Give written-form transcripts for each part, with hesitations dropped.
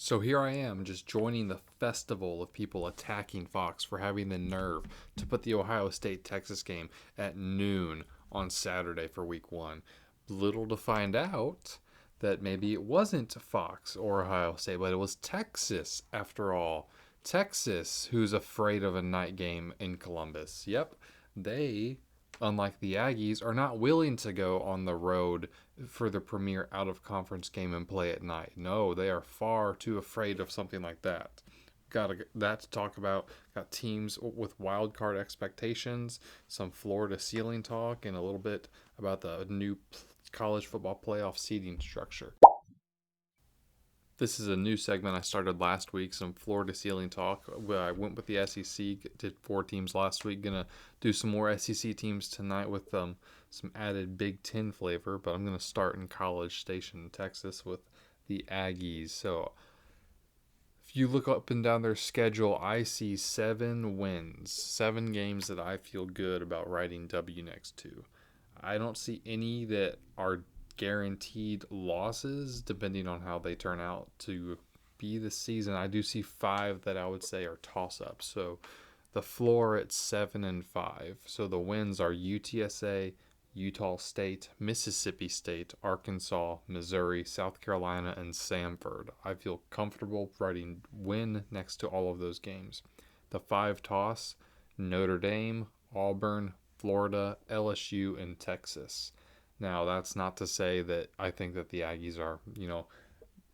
So here I am, just joining the festival of people attacking Fox for having the nerve to put the Ohio State Texas game at noon on Saturday for week one. Little to find out that maybe it wasn't Fox or Ohio State, but it was Texas after all. Texas, who's afraid of a night game in Columbus. Yep, they, unlike the Aggies, are not willing to go on the road for the premier out of conference game and play at night. No, they are far too afraid of something like that. Got that to talk about. Got teams with wild card expectations, some floor to ceiling talk, and a little bit about the new college football playoff seeding structure. This is a new segment I started last week, some floor to ceiling talk. I went with the SEC, did 4 teams last week. Gonna do some more SEC teams tonight with some added Big Ten flavor, but I'm gonna start in College Station, Texas with the Aggies. So if you look up and down their schedule, I see 7 wins, 7 games that I feel good about writing W next to. I don't see any that are guaranteed losses depending on how they turn out to be this season. I do see 5 that I would say are toss-ups. So the floor at 7-5. So the wins are UTSA, Utah State, Mississippi State, Arkansas, Missouri, South Carolina, and Samford. I feel comfortable writing win next to all of those games. The 5 toss, Notre Dame, Auburn, Florida, LSU, and Texas. Now, that's not to say that I think that the Aggies are,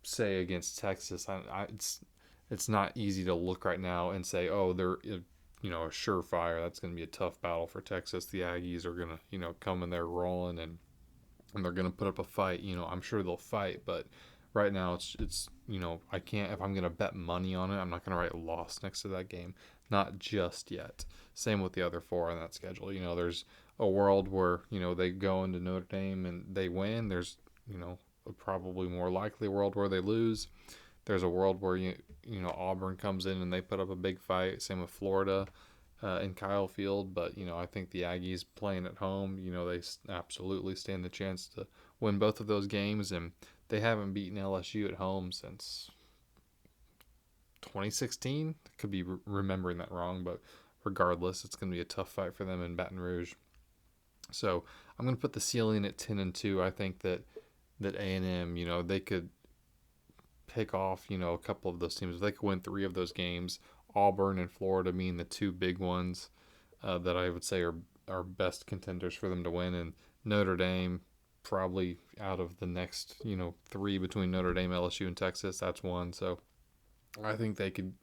say against Texas. It's not easy to look right now and say, oh, they're, a surefire. That's going to be a tough battle for Texas. The Aggies are going to, come in there rolling and they're going to put up a fight. I'm sure they'll fight, but right now it's I can't, if I'm going to bet money on it, I'm not going to write a loss next to that game. Not just yet. Same with the other 4 on that schedule. There's a world where, they go into Notre Dame and they win. There's, a probably more likely world where they lose. There's a world where, Auburn comes in and they put up a big fight. Same with Florida in Kyle Field. But, I think the Aggies playing at home, they absolutely stand the chance to win both of those games. And they haven't beaten LSU at home since 2016. Could be remembering that wrong, but regardless, it's going to be a tough fight for them in Baton Rouge. So I'm going to put the ceiling at 10-2. I think that A&M, they could pick off, a couple of those teams. If they could win 3 of those games, Auburn and Florida being the 2 big ones that I would say are best contenders for them to win, and Notre Dame probably out of the next, 3 between Notre Dame, LSU, and Texas, that's 1. So I think they could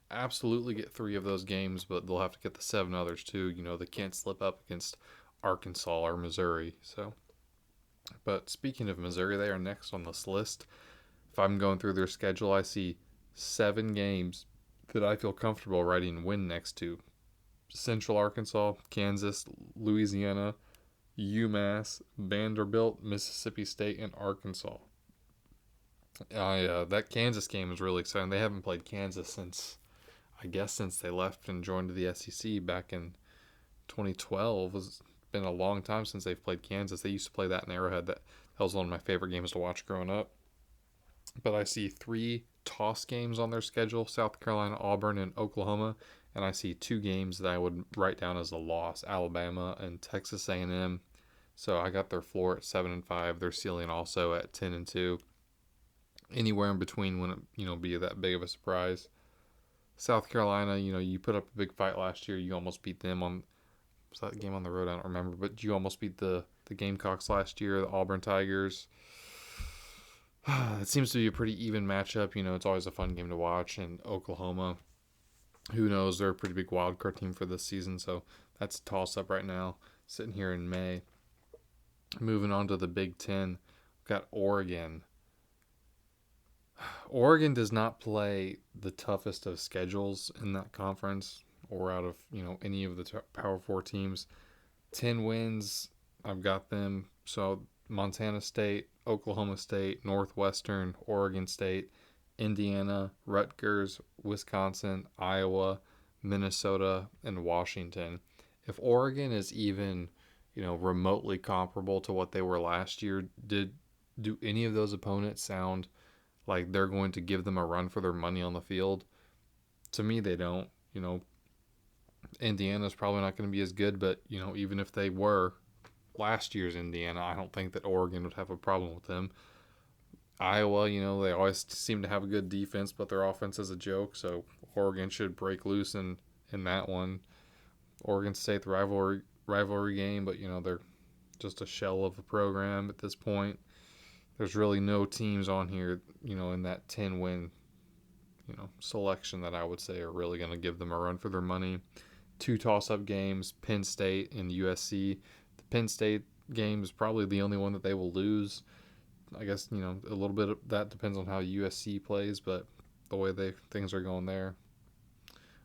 absolutely get 3 of those games, but they'll have to get the 7 others too. They can't slip up against Arkansas or Missouri. So, but speaking of Missouri, they are next on this list. If I'm going through their schedule, I see 7 games that I feel comfortable writing win next to. Central Arkansas, Kansas, Louisiana, UMass, Vanderbilt, Mississippi State, and Arkansas. That Kansas game is really exciting. They haven't played Kansas since they left and joined the SEC back in 2012. It's been a long time since they've played Kansas. They used to play that in Arrowhead. That was one of my favorite games to watch growing up. But I see 3 toss games on their schedule: South Carolina, Auburn, and Oklahoma. And I see 2 games that I would write down as a loss: Alabama and Texas A&M. So I got their floor at 7-5. Their ceiling also at 10-2. Anywhere in between wouldn't, be that big of a surprise. South Carolina, you put up a big fight last year. You almost beat them on, was that game on the road? I don't remember, but you almost beat the Gamecocks last year, the Auburn Tigers. It seems to be a pretty even matchup. It's always a fun game to watch. And Oklahoma, who knows? They're a pretty big wild card team for this season, so that's a toss-up right now, sitting here in May. Moving on to the Big Ten, we've got Oregon. Oregon does not play the toughest of schedules in that conference or out of, any of the Power 4 teams. 10 wins, I've got them. So Montana State, Oklahoma State, Northwestern, Oregon State, Indiana, Rutgers, Wisconsin, Iowa, Minnesota, and Washington. If Oregon is even, remotely comparable to what they were last year, do any of those opponents sound like they're going to give them a run for their money on the field. To me, they don't. Indiana's probably not going to be as good, but even if they were last year's Indiana, I don't think that Oregon would have a problem with them. Iowa, they always seem to have a good defense, but their offense is a joke, so Oregon should break loose in that one. Oregon State, the rivalry game, but they're just a shell of a program at this point. There's really no teams on here, in that 10-win, selection that I would say are really going to give them a run for their money. Two toss-up games, Penn State and USC. The Penn State game is probably the only one that they will lose. I guess, a little bit of that depends on how USC plays, but the way things are going there,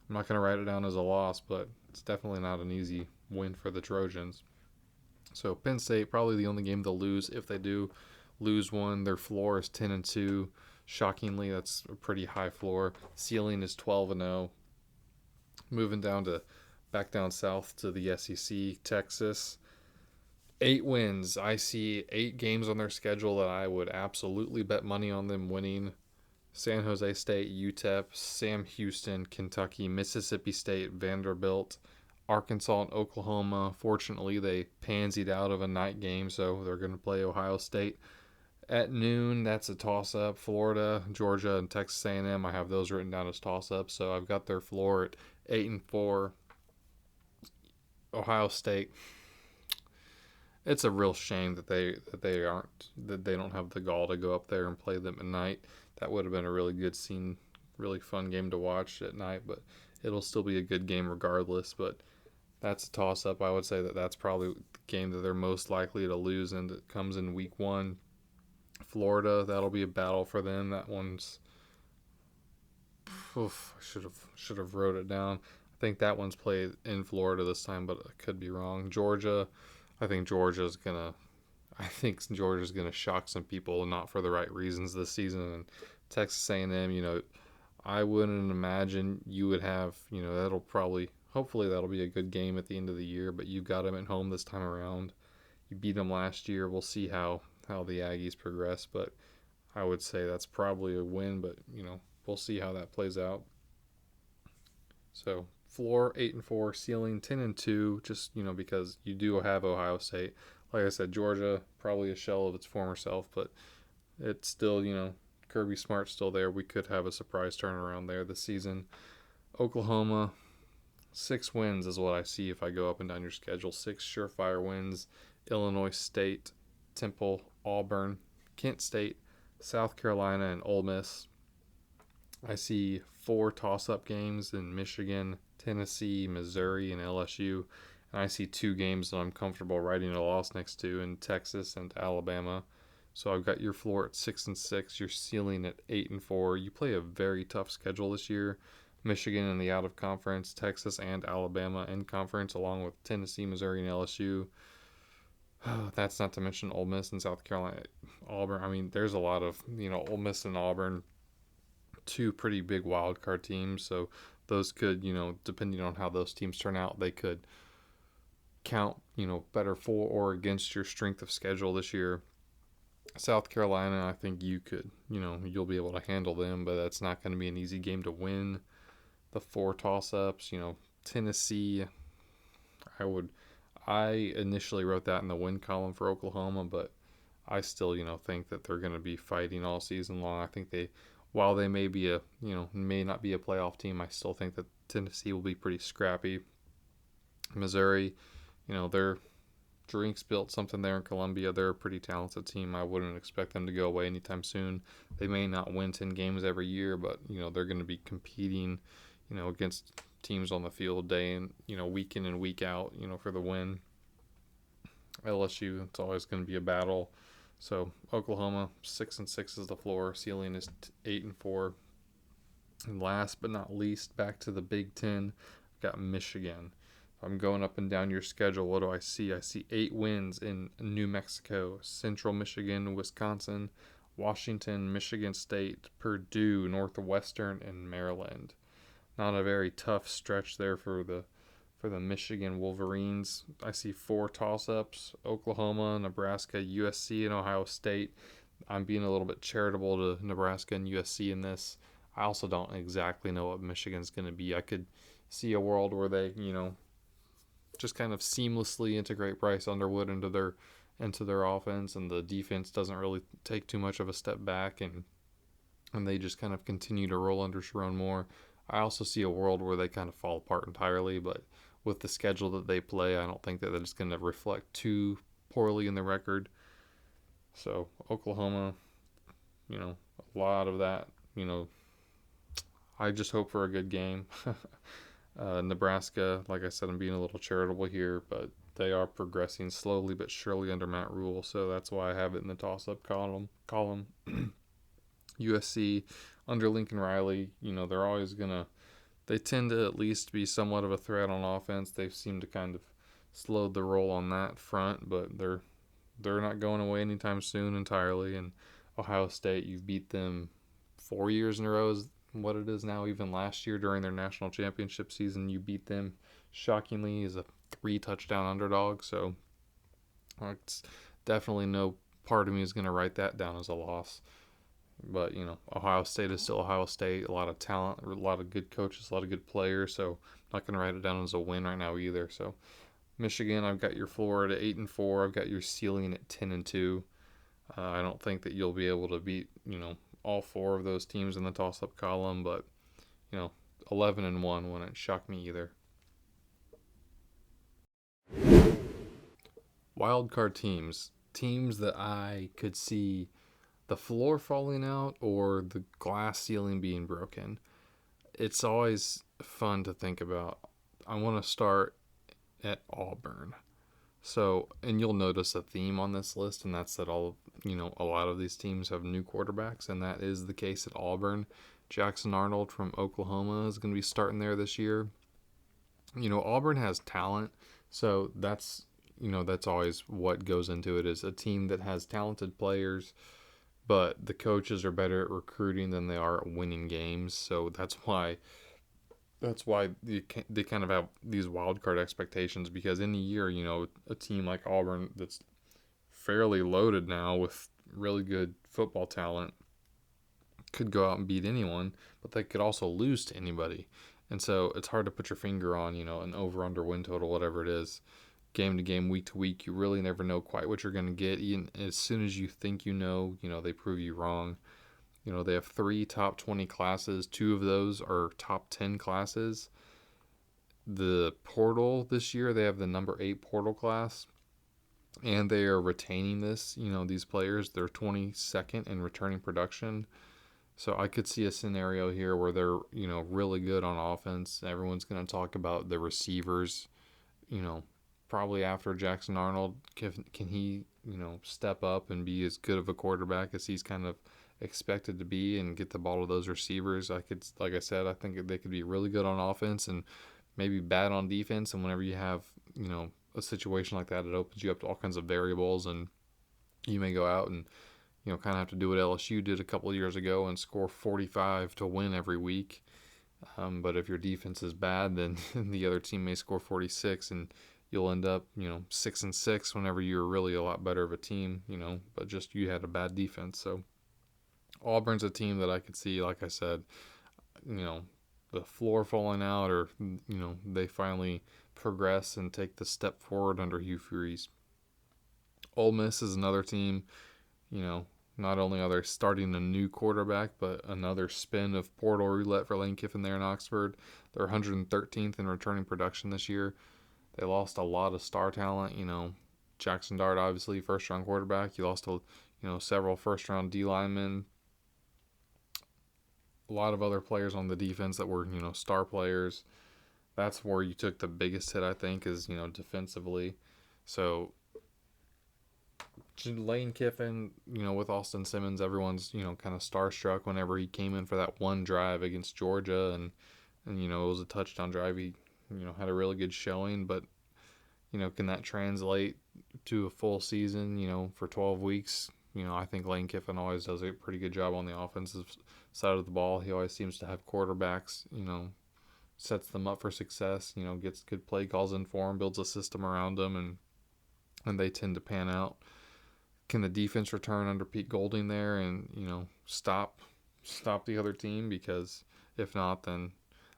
I'm not going to write it down as a loss, but it's definitely not an easy win for the Trojans. So Penn State, probably the only game they'll lose. If they do lose one, their floor is 10-2. Shockingly, that's a pretty high floor. Ceiling is 12-0. Moving back down south to the SEC, Texas. 8 wins. I see 8 games on their schedule that I would absolutely bet money on them winning. San Jose State, UTEP, Sam Houston, Kentucky, Mississippi State, Vanderbilt, Arkansas, and Oklahoma. Fortunately, they pansied out of a night game, so they're going to play Ohio State at noon. That's a toss-up. Florida, Georgia, and Texas A&M. I have those written down as toss-ups, so I've got their floor at 8-4. Ohio State. It's a real shame that they don't have the gall to go up there and play them at night. That would have been a really good scene, really fun game to watch at night, but it'll still be a good game regardless. But that's a toss-up. I would say that's probably the game that they're most likely to lose, and it comes in week 1. Florida, that'll be a battle for them. That one's, I should have wrote it down. I think that one's played in Florida this time, but I could be wrong. Georgia, I think Georgia's gonna shock some people, not for the right reasons this season. And Texas A&M, I wouldn't imagine you would have, hopefully that'll be a good game at the end of the year. But you've got them at home this time around. You beat them last year. We'll see how the Aggies progress, but I would say that's probably a win. But we'll see how that plays out. So floor 8-4, ceiling 10-2, just because you do have Ohio State. Like I said, Georgia probably a shell of its former self, but it's still Kirby Smart's still there. We could have a surprise turnaround there this season. Oklahoma, 6 wins is what I see if I go up and down your schedule. 6 surefire wins. Illinois State, Temple, Auburn, Kent State, South Carolina, and Ole Miss. I see 4 toss-up games in Michigan, Tennessee, Missouri, and LSU. And I see 2 games that I'm comfortable writing a loss next to in Texas and Alabama. So I've got your floor at 6-6, your ceiling at 8-4. You play a very tough schedule this year. Michigan in the out-of-conference, Texas and Alabama in conference, along with Tennessee, Missouri, and LSU. That's not to mention Ole Miss and South Carolina, Auburn. I mean, there's a lot of, Ole Miss and Auburn, 2 pretty big wild card teams. So those could, depending on how those teams turn out, they could count, better for or against your strength of schedule this year. South Carolina, I think you could, you'll be able to handle them, but that's not going to be an easy game to win. The 4 toss-ups, Tennessee, I initially wrote that in the win column for Oklahoma, but I still, think that they're going to be fighting all season long. I think while they may not be a playoff team, I still think that Tennessee will be pretty scrappy. Missouri, they're Drinks built something there in Columbia. They're a pretty talented team. I wouldn't expect them to go away anytime soon. They may not win 10 games every year, but they're going to be competing, against teams on the field day and week in and week out, for the win. LSU, it's always going to be a battle. So Oklahoma 6-6 is the floor. Ceiling is 8-4. And last but not least, back to the Big Ten. I've got Michigan. I'm going up and down your schedule. What do I see? I see 8 wins in New Mexico, Central Michigan, Wisconsin, Washington, Michigan State, Purdue, Northwestern, and Maryland. Not a very tough stretch there for the Michigan Wolverines. I see 4 toss-ups: Oklahoma, Nebraska, USC, and Ohio State. I'm being a little bit charitable to Nebraska and USC in this. I also don't exactly know what Michigan's going to be. I could see a world where they, just kind of seamlessly integrate Bryce Underwood into their offense, and the defense doesn't really take too much of a step back, and they just kind of continue to roll under Sharon Moore. I also see a world where they kind of fall apart entirely, but with the schedule that they play, I don't think that it's going to reflect too poorly in the record. So Oklahoma, a lot of that, I just hope for a good game. Nebraska, like I said, I'm being a little charitable here, but they are progressing slowly but surely under Matt Rule, so that's why I have it in the toss-up column. USC under Lincoln Riley, they're always they tend to at least be somewhat of a threat on offense. They seem to kind of slowed the roll on that front, but they're not going away anytime soon entirely. And Ohio State, you've beat them 4 years in a row is what it is now. Even last year during their national championship season, you beat them shockingly as a 3-touchdown underdog. So it's definitely no part of me is going to write that down as a loss. But, Ohio State is still Ohio State. A lot of talent, a lot of good coaches, a lot of good players. So I'm not going to write it down as a win right now either. So Michigan, I've got your floor at 8-4. I've got your ceiling at 10-2. I don't think that you'll be able to beat, all four of those teams in the toss-up column. But, 11-1 wouldn't shock me either. Wild card teams that I could see the floor falling out or the glass ceiling being broken. It's always fun to think about. I want to start at Auburn. So, and you'll notice a theme on this list, and that's that a lot of these teams have new quarterbacks, and that is the case at Auburn. Jackson Arnold from Oklahoma is going to be starting there this year. Auburn has talent, so that's always what goes into it, is a team that has talented players, but the coaches are better at recruiting than they are at winning games. So that's why they kind of have these wild card expectations, because in a year, a team like Auburn that's fairly loaded now with really good football talent could go out and beat anyone, but they could also lose to anybody. And so it's hard to put your finger on, an over-under win total, whatever it is. Game to game, week to week, you really never know quite what you're going to get. Even as soon as you think they prove you wrong. They have 3 top 20 classes. 2 of those are top 10 classes. The portal this year, they have the number 8 portal class, and they are retaining these players. They're 22nd in returning production. So I could see a scenario here where they're, really good on offense. Everyone's going to talk about the receivers, probably after Jackson Arnold. Can he, step up and be as good of a quarterback as he's kind of expected to be and get the ball to those receivers? Like I said, I think they could be really good on offense and maybe bad on defense. And whenever you have, a situation like that, it opens you up to all kinds of variables, and you may go out and, kind of have to do what LSU did a couple of years ago and score 45 to win every week. But if your defense is bad, then the other team may score 46, and you'll end up, 6-6 whenever you're really a lot better of a team, but just you had a bad defense. So Auburn's a team that I could see, like I said, the floor falling out, or, they finally progress and take the step forward under Hugh Freeze. Ole Miss is another team, not only are they starting a new quarterback, but another spin of portal roulette for Lane Kiffin there in Oxford. They're 113th in returning production this year. They lost a lot of star talent. Jackson Dart, obviously, first-round quarterback. You lost several first-round D linemen. A lot of other players on the defense that were, star players. That's where you took the biggest hit, I think, is, defensively. So Lane Kiffin, with Austin Simmons, everyone's, kind of starstruck whenever he came in for that one drive against Georgia, and it was a touchdown drive. He, had a really good showing, but, can that translate to a full season, for 12 weeks? I think Lane Kiffin always does a pretty good job on the offensive side of the ball. He always seems to have quarterbacks, sets them up for success, gets good play calls in for them, builds a system around them, and they tend to pan out. Can the defense return under Pete Golding there and, stop the other team? Because if not, then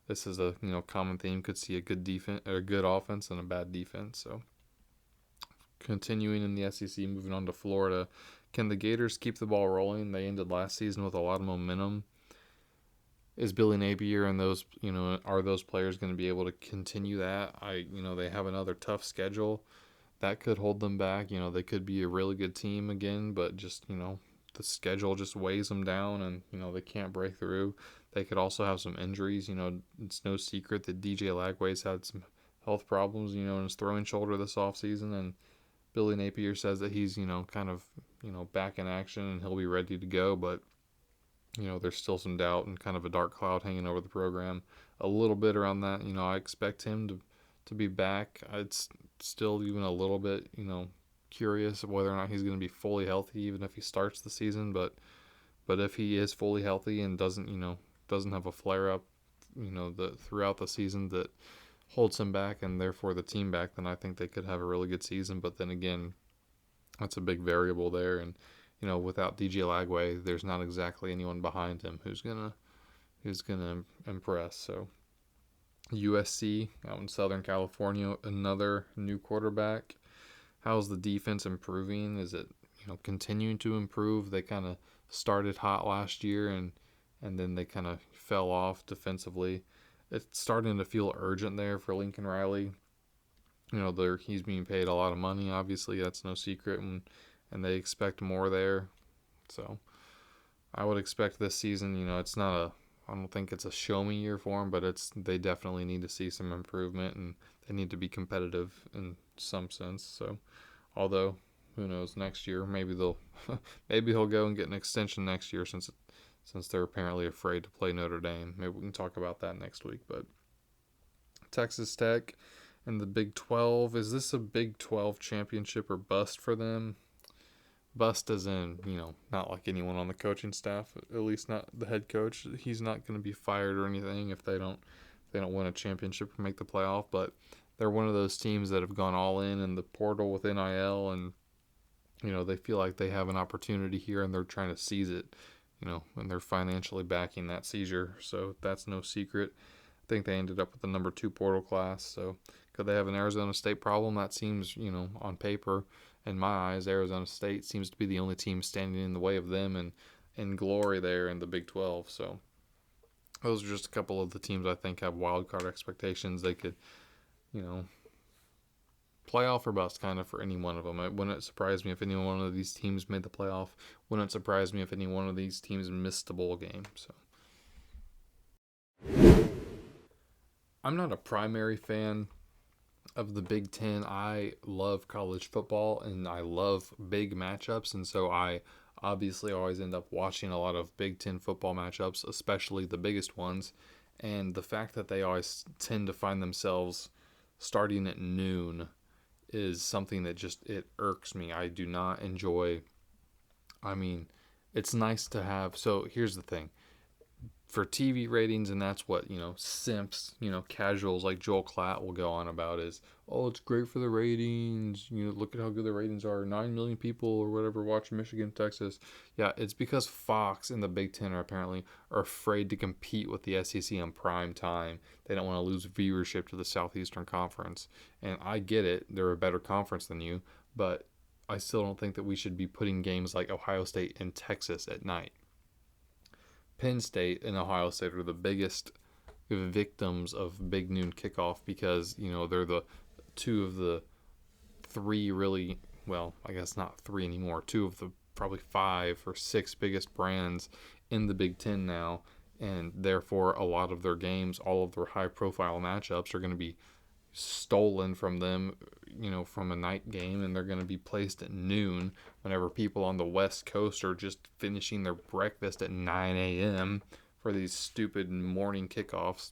this is a, common theme. Could see a good defense or a good offense and a bad defense. So continuing in the SEC, moving on to Florida. Can the Gators keep the ball rolling? They ended last season with a lot of momentum. Is Billy Napier and those, are those players going to be able to continue that? They have another tough schedule that could hold them back. They could be a really good team again, but just, the schedule just weighs them down and, they can't break through. They could also have some injuries. It's no secret that DJ Lagway's had some health problems, in his throwing shoulder this offseason, and Billy Napier says that he's, kind of, back in action and he'll be ready to go, but, there's still some doubt and kind of a dark cloud hanging over the program a little bit around that. I expect him to be back. It's still even a little bit, curious of whether or not he's going to be fully healthy, even if he starts the season, but if he is fully healthy and doesn't have a flare up, throughout the season that holds him back and therefore the team back, then I think they could have a really good season. But then again, that's a big variable there, and without DJ Lagway, there's not exactly anyone behind him who's gonna impress. So USC out in Southern California, another new quarterback. How's the defense improving? Is it continuing to improve? They kind of started hot last year and then they kind of fell off defensively. It's starting to feel urgent there for Lincoln Riley. He's being paid a lot of money, obviously, that's no secret, and they expect more there. So I would expect this season, I don't think it's a show me year for them, but they definitely need to see some improvement and they need to be competitive in some sense. So although who knows, next year maybe maybe he'll go and get an extension next year since they're apparently afraid to play Notre Dame. Maybe we can talk about that next week. But Texas Tech and the Big 12, is this a Big 12 championship or bust for them? Bust as in, not like anyone on the coaching staff, at least not the head coach. He's not going to be fired or anything if they don't win a championship or make the playoff, but they're one of those teams that have gone all in the portal with NIL, and they feel like they have an opportunity here and they're trying to seize it, and they're financially backing that seizure. So that's no secret. I think they ended up with the number 2 portal class. So could they have an Arizona State problem? That seems, on paper, in my eyes, Arizona State seems to be the only team standing in the way of them and in glory there in the Big 12. So those are just a couple of the teams I think have wild card expectations. They could, playoff or bust kind of for any one of them. It wouldn't surprise me if any one of these teams made the playoff. Wouldn't surprise me if any one of these teams missed a bowl game. So I'm not a primary fan of the Big Ten. I love college football and I love big matchups, and so I obviously always end up watching a lot of Big Ten football matchups, especially the biggest ones. And the fact that they always tend to find themselves starting at noon is something that it irks me. I do not enjoy. I mean, it's nice to have. So here's the thing. For TV ratings, and that's what, simps, casuals like Joel Klatt will go on about is, oh, it's great for the ratings. Look at how good the ratings are. 9 million people or whatever watch Michigan, Texas. Yeah, it's because Fox and the Big Ten are afraid to compete with the SEC on prime time. They don't want to lose viewership to the Southeastern Conference. And I get it. They're a better conference than you. But I still don't think that we should be putting games like Ohio State and Texas at night. Penn State and Ohio State are the biggest victims of big noon kickoff because, they're the 2 of the 3 really, well, I guess not 3 anymore, 2 of the probably 5 or 6 biggest brands in the Big Ten now, and therefore a lot of their games, all of their high-profile matchups are going to be stolen from them, from a night game, and they're going to be placed at noon whenever people on the West Coast are just finishing their breakfast at 9 a.m. for these stupid morning kickoffs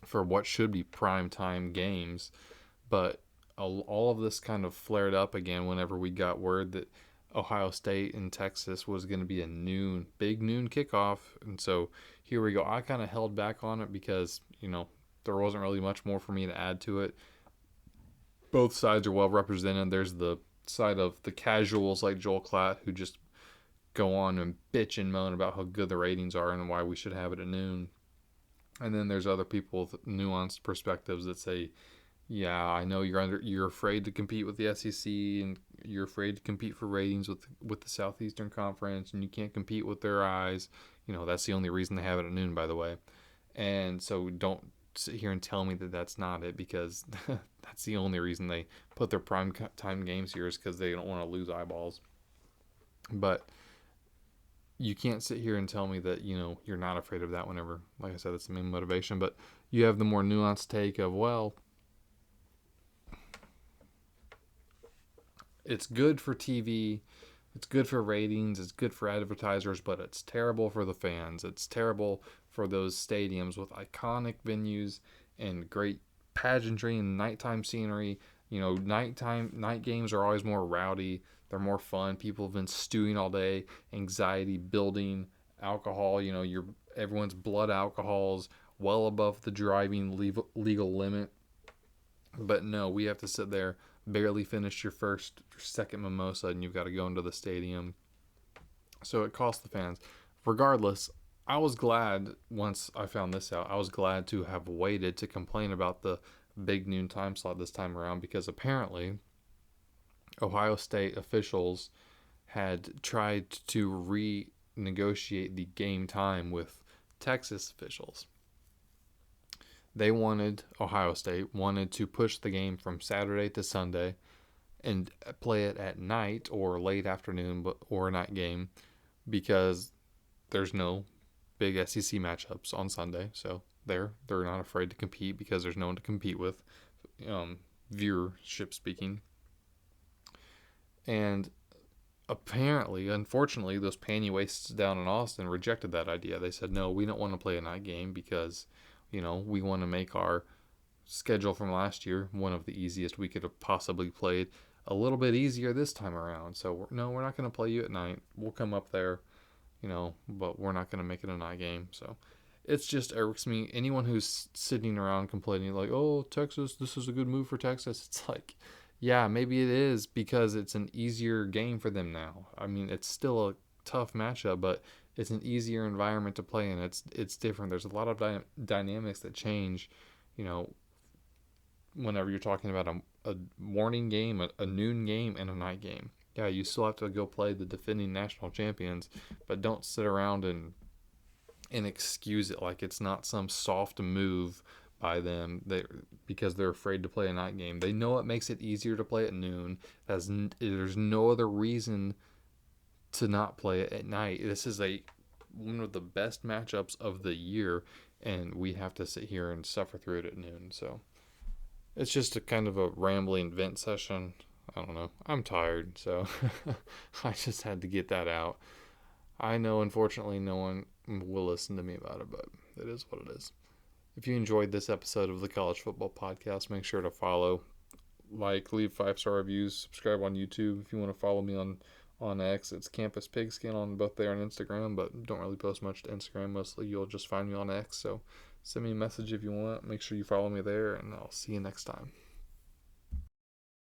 for what should be prime time games. But all of this kind of flared up again whenever we got word that Ohio State and Texas was going to be a big noon kickoff. And so here we go. I kind of held back on it because, there wasn't really much more for me to add to it. Both sides are well represented. There's the side of the casuals like Joel Klatt, who just go on and bitch and moan about how good the ratings are and why we should have it at noon. And then there's other people with nuanced perspectives that say, yeah, I know you're afraid to compete with the SEC, and you're afraid to compete for ratings with the Southeastern Conference, and you can't compete with their eyes. That's the only reason they have it at noon, by the way. And so don't sit here and tell me that that's not it, because that's the only reason they put their prime time games here, is because they don't want to lose eyeballs. But you can't sit here and tell me that you're not afraid of that whenever, like I said, that's the main motivation. But you have the more nuanced take of, well, it's good for TV, it's good for ratings, it's good for advertisers, but it's terrible for the fans. It's terrible for those stadiums with iconic venues and great pageantry and nighttime scenery. Night games are always more rowdy. They're more fun. People have been stewing all day, anxiety building, alcohol. Everyone's blood alcohol's well above the driving legal limit. But no, we have to sit there, barely finish your first or second mimosa, and you've got to go into the stadium. So it costs the fans. Regardless, I was glad once I found this out. I was glad to have waited to complain about the big noon time slot this time around, because apparently Ohio State officials had tried to renegotiate the game time with Texas officials. Ohio State wanted to push the game from Saturday to Sunday and play it at night or late afternoon, or a night game, because there's no big SEC matchups on Sunday. So they're not afraid to compete because there's no one to compete with, viewership speaking. And apparently, unfortunately, those panty waists down in Austin rejected that idea. They said, no, we don't want to play a night game because we want to make our schedule from last year, one of the easiest we could have possibly played, a little bit easier this time around. So, we're not going to play you at night. We'll come up there, but we're not going to make it a night game. So, it's just irks me. Anyone who's sitting around complaining like, oh, Texas, this is a good move for Texas. It's like, yeah, maybe it is, because it's an easier game for them now. I mean, it's still a tough matchup, but it's an easier environment to play in. It's different. There's a lot of dynamics that change, whenever you're talking about a morning game, a noon game, and a night game. Yeah, you still have to go play the defending national champions, but don't sit around and excuse it like it's not some soft move by them because they're afraid to play a night game. They know it makes it easier to play at noon. There's no other reason to not play it at night. This is one of the best matchups of the year, and we have to sit here and suffer through it at noon. So it's just a kind of a rambling vent session. I don't know. I'm tired, so I just had to get that out. I know, unfortunately, no one will listen to me about it, but it is what it is. If you enjoyed this episode of the College Football Podcast, make sure to follow, leave 5-star reviews, subscribe on YouTube. If you want to follow me on X, it's Campus Pigskin on both there and Instagram, but don't really post much to Instagram. Mostly you'll just find me on X, so send me a message if you want. Make sure you follow me there, and I'll see you next time.